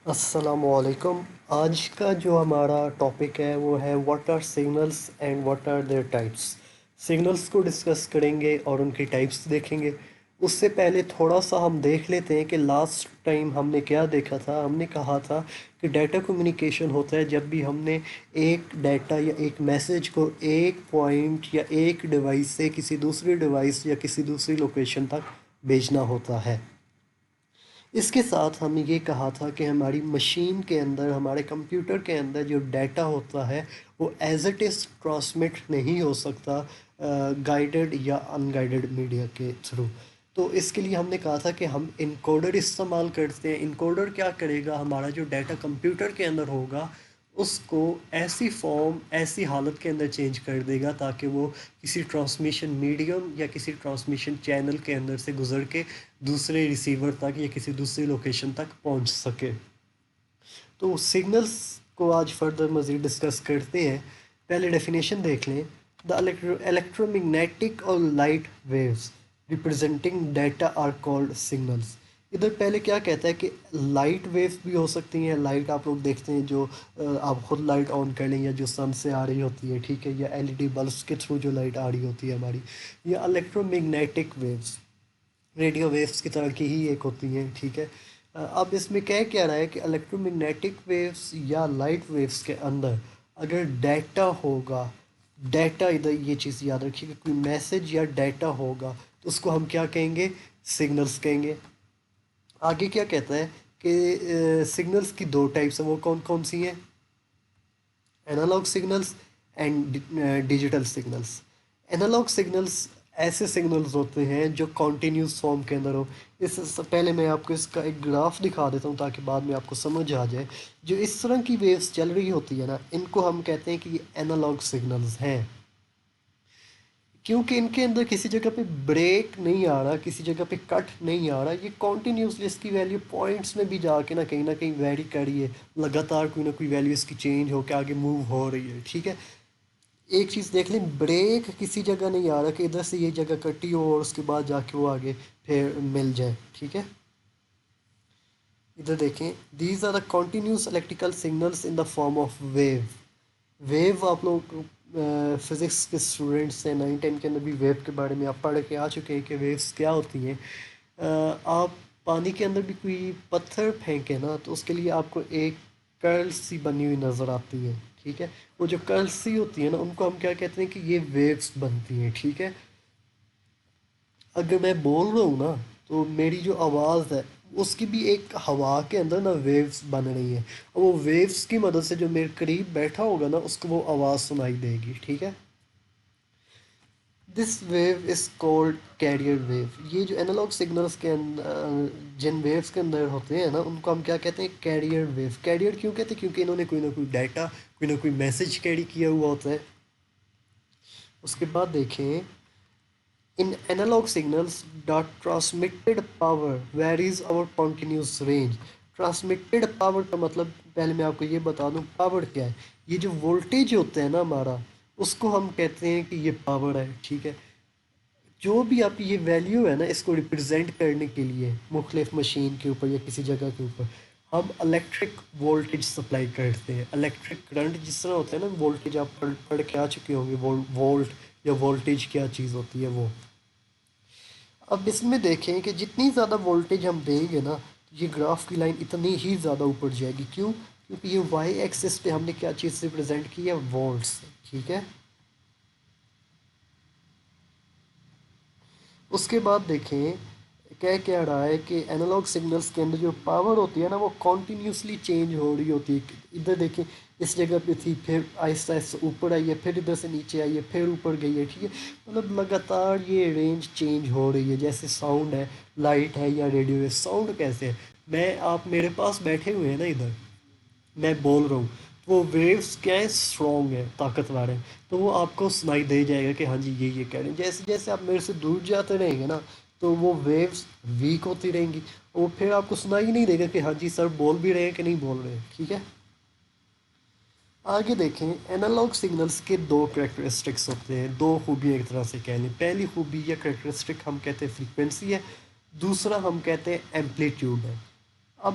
السلام علیکم۔ آج کا جو ہمارا ٹاپک ہے وہ ہے what are signals and what are their types. Signals کو ڈسکس کریں گے اور ان کی ٹائپس دیکھیں گے۔ اس سے پہلے تھوڑا سا ہم دیکھ لیتے ہیں کہ لاسٹ ٹائم ہم نے کیا دیکھا تھا۔ ہم نے کہا تھا کہ ڈیٹا کمیونیکیشن ہوتا ہے جب بھی ہم نے ایک ڈیٹا یا ایک میسیج کو ایک پوائنٹ یا ایک ڈیوائس سے کسی دوسری ڈیوائس یا کسی دوسری لوکیشن تک بھیجنا ہوتا ہے۔ اس کے ساتھ ہم نے یہ کہا تھا کہ ہماری مشین کے اندر، ہمارے کمپیوٹر کے اندر جو ڈیٹا ہوتا ہے وہ ایز اٹ از ٹرانسمٹ نہیں ہو سکتا گائیڈڈ یا ان گائیڈڈ میڈیا کے تھرو۔ تو اس کے لیے ہم نے کہا تھا کہ ہم انکوڈر استعمال کرتے ہیں۔ انکوڈر کیا کرے گا؟ ہمارا جو ڈیٹا کمپیوٹر کے اندر ہوگا اس کو ایسی فارم، ایسی حالت کے اندر چینج کر دے گا تاکہ وہ کسی ٹرانسمیشن میڈیم یا کسی ٹرانسمیشن چینل کے اندر سے گزر کے دوسرے ریسیور تک یا کسی دوسری لوکیشن تک پہنچ سکے۔ تو سگنلز کو آج فردر مزید ڈسکس کرتے ہیں۔ پہلے ڈیفینیشن دیکھ لیں۔ دا الیکٹرو میگنیٹک اور light waves representing data are called signals. ادھر پہلے کیا کہتا ہے کہ لائٹ ویوز بھی ہو سکتی ہیں۔ لائٹ آپ لوگ دیکھتے ہیں جو آپ خود لائٹ آن کر لیں یا جو سن سے آ رہی ہوتی ہے، ٹھیک ہے، یا ایل ای ڈی بلبس کے تھرو جو لائٹ آ رہی ہوتی ہے ہماری، یا electromagnetic waves radio waves کی طرح کی ہی ایک ہوتی ہیں، ٹھیک ہے۔ اب اس میں کیا رہا ہے کہ الیکٹرو میگنیٹک ویوز یا لائٹ ویوز کے اندر اگر ڈیٹا ہوگا، ڈیٹا، ادھر یہ چیز یاد رکھیے کہ کوئی میسج یا ڈیٹا ہوگا تو اس کو ہم کیا کہیں گے؟ سگنلز کہیں گے۔ آگے کیا کہتا ہے کہ سگنلز کی دو ٹائپس ہیں، وہ کون کون سی ہیں؟ Analog signals and digital signals. Analog signals ایسے سگنلز ہوتے ہیں جو کانٹینیوس فارم کے اندر ہو۔ اس سے پہلے میں آپ کو اس کا ایک گراف دکھا دیتا ہوں تاکہ بعد میں آپ کو سمجھ آ جائے۔ جو اس طرح کی ویوز چل رہی ہوتی ہے نا، ان کو ہم کہتے ہیں کہ یہ اینالاگ سگنلز ہیں، کیونکہ ان کے اندر کسی جگہ پہ بریک نہیں آ رہا، کسی جگہ پہ کٹ نہیں آ رہا، یہ کانٹینیوسلی اس کی ویلیو پوائنٹس میں بھی جا کے نہ کہیں ویری کر رہی ہے، لگاتار کوئی نہ کوئی ویلیو اس کی چینج ہو کے آگے موو ہو رہی ہے، ٹھیک ہے۔ ایک چیز دیکھ لیں، بریک کسی جگہ نہیں آ رہا کہ ادھر سے یہ جگہ کٹی ہو اور اس کے بعد جا کے وہ آگے پھر مل جائے، ٹھیک ہے۔ ادھر دیکھیں، these are the continuous electrical signals in the form of wave. Wave آپ لوگ فزکس کے اسٹوڈنٹس ہیں، 9 10 کے اندر بھی ویو کے بارے میں آپ پڑھ کے آ چکے ہیں کہ ویوز کیا ہوتی ہیں۔ آپ پانی کے اندر بھی کوئی پتھر پھینکیں نا تو اس کے لیے آپ کو ایک کرل سی بنی ہوئی نظر آتی ہے، ٹھیک ہے۔ وہ جو کرل سی ہوتی ہے نا، ان کو ہم کیا کہتے ہیں کہ یہ ویوز بنتی ہیں، ٹھیک ہے۔ اگر میں بول رہا ہوں نا تو میری جو آواز ہے اس کی بھی ایک ہوا کے اندر نا ویوز بن رہی ہیں، اور وہ ویوز کی مدد سے جو میرے قریب بیٹھا ہوگا نا اس کو وہ آواز سنائی دے گی، ٹھیک ہے۔ This wave is called carrier wave. یہ جو اینالاگ سگنلس کے اندر جن ویوز کے اندر ہوتے ہیں نا ان کو ہم کیا کہتے ہیں؟ Career view. کیریئر کیوں کہتے ہیں؟ کیونکہ انہوں نے کوئی نہ کوئی ڈیٹا، کوئی نہ کوئی میسج کیری کیا ہوا ہوتا ہے۔ اس کے بعد دیکھیں، in analog signals that transmitted power varies over continuous range. Transmitted power کا مطلب پہلے میں آپ کو یہ بتا دوں پاور کیا ہے۔ یہ جو وولٹیج ہوتا ہے نا ہمارا، اس کو ہم کہتے ہیں کہ یہ پاور ہے، ٹھیک ہے۔ جو بھی آپ کی یہ ویلیو ہے نا، اس کو ریپرزینٹ کرنے کے لیے مختلف مشین کے اوپر یا کسی جگہ کے اوپر ہم الیکٹرک وولٹیج سپلائی کرتے ہیں۔ الیکٹرک کرنٹ جس طرح ہوتا ہے نا، وولٹیج آپ پڑھ کے آ چکے ہوں گے، وولٹ یا وولٹیج کیا چیز ہوتی ہے وہ۔ اب اس میں دیکھیں کہ جتنی زیادہ وولٹیج ہم دیں گے نا، یہ گراف کی لائن اتنی ہی زیادہ اوپر جائے گی۔ کیوں؟ کیونکہ یہ وائی ایکسس پہ ہم نے کیا چیز سے پریزنٹ کی ہے؟ وولٹس، ٹھیک ہے۔ اس کے بعد دیکھیں کیا رہا ہے کہ اینالاگ سگنلس کے اندر جو پاور ہوتی ہے نا وہ کنٹینیوسلی چینج ہو رہی ہوتی ہے۔ ادھر دیکھیں، اس جگہ پہ تھی، پھر آہستہ آہستہ اوپر آئی ہے، پھر ادھر سے نیچے آئی ہے، پھر اوپر گئی ہے، ٹھیک ہے۔ مطلب لگاتار یہ رینج چینج ہو رہی ہے، جیسے ساؤنڈ ہے، لائٹ ہے یا ریڈیو ہے۔ ساؤنڈ کیسے ہے؟ آپ میرے پاس بیٹھے ہوئے ہیں نا ادھر، میں بول رہا ہوں، وہ ویوز کیا ہے؟ اسٹرانگ ہے، طاقتور ہے، تو وہ آپ کو سنائی دے جائے گا کہ ہاں جی یہ کہہ رہے ہیں۔ جیسے جیسے آپ میرے سے دور جاتے رہیں گے نا تو وہ ویوز ویک ہوتی رہیں گی، اور پھر آپ کو سنائی نہیں دے گا کہ ہاں جی سر بول بھی رہے ہیں کہ نہیں بول رہے ہیں، ٹھیک ہے۔ آگے دیکھیں، اینالاگ سگنلس کے دو کریکٹرسٹکس ہوتے ہیں، دو خوبیاں ایک طرح سے کہہ لیں۔ پہلی خوبی یا کریکٹرسٹک ہم کہتے ہیں فریکوینسی ہے، دوسرا ہم کہتے ہیں ایمپلیٹیوڈ ہے۔ اب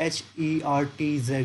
HERTZ,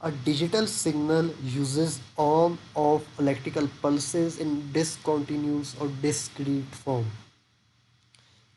A digital signal uses on of electrical pulses in discontinuous or discrete form।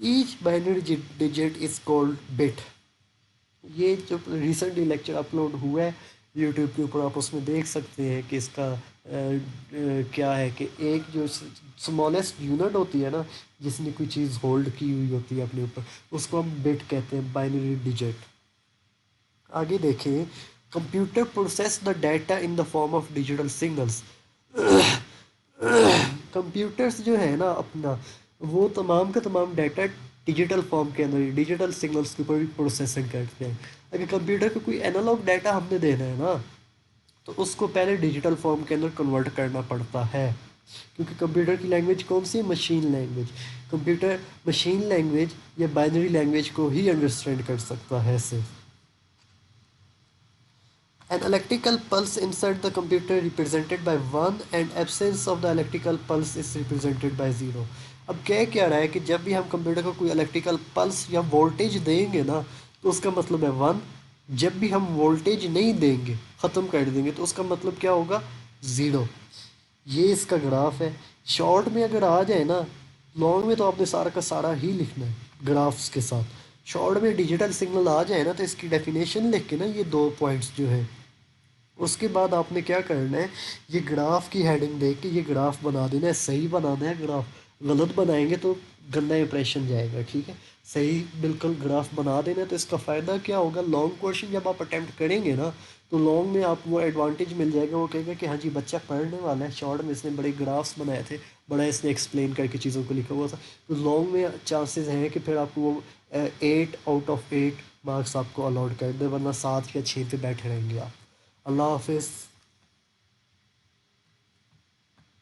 Each binary digit is called bit. یہ جو ریسنٹلی لیکچر اپلوڈ ہوا ہے یوٹیوب کے اوپر، آپ اس میں دیکھ سکتے ہیں کہ اس کا کیا ہے کہ ایک جو اسمالسٹ یونٹ ہوتی ہے نا، جس نے کوئی چیز ہولڈ کی ہوئی ہوتی ہے اپنے اوپر، اس کو ہم بٹ کہتے ہیں، بائنری ڈیجٹ. آگے دیکھیں، computer process the data in the form of digital signals. Computers جو ہے نا اپنا، وہ تمام کا تمام ڈیٹا ڈیجیٹل فارم کے اندر، ڈیجیٹل سگنلس کے اوپر بھی پروسیسنگ کرتے ہیں. اگر کمپیوٹر کو کوئی انالوگ ڈیٹا ہم نے دینا ہے نا، تو اس کو پہلے ڈیجیٹل فارم کے اندر کنورٹ کرنا پڑتا ہے. کیونکہ کمپیوٹر کی لینگویج کون سی ہے؟ Machine language. Computer machine language یا بائنری لینگویج کو ہی انڈرسٹینڈ کر سکتا ہے صرف. An electrical pulse inside the computer represented by 1 and absence of the electrical pulse is represented by 0. اب کیا رہا ہے کہ جب بھی ہم کمپیوٹر کو کوئی الیکٹریکل پلس یا وولٹیج دیں گے نا، تو اس کا مطلب ہے 1. جب بھی ہم وولٹیج نہیں دیں گے، ختم کر دیں گے، تو اس کا مطلب کیا ہوگا؟ 0. یہ اس کا گراف ہے. شارٹ میں اگر آ جائے نا، لانگ میں تو آپ نے سارا کا سارا ہی لکھنا ہے گرافس کے ساتھ. شارٹ میں ڈیجیٹل سگنل آ جائے نا، تو اس کی ڈیفینیشن لکھ کے نا، یہ 2 پوائنٹس جو ہے، اس کے بعد آپ نے کیا کرنا ہے، یہ گراف کی ہیڈنگ دیکھ کے یہ گراف بنا دینا ہے. صحیح بنانا ہے گراف، غلط بنائیں گے تو گندا امپریشن جائے گا. ٹھیک ہے، صحیح بالکل گراف بنا دینا ہے. تو اس کا فائدہ کیا ہوگا؟ لانگ کویشچن جب آپ اٹیمپٹ کریں گے نا، تو لانگ میں آپ وہ ایڈوانٹیج مل جائے گا. وہ کہے گا کہ ہاں جی بچہ پڑھنے والا ہے. شارٹ میں اس نے بڑے گرافس بنائے تھے، بڑا اس نے ایکسپلین کر کے چیزوں کو لکھا ہوا تھا. تو لانگ میں چانسز ہیں کہ پھر آپ کو وہ 8/8 مارکس آپ کو الاٹ کر دے، ورنہ 7 یا 6 پہ بیٹھے رہیں گے آپ. اللہ حافظ.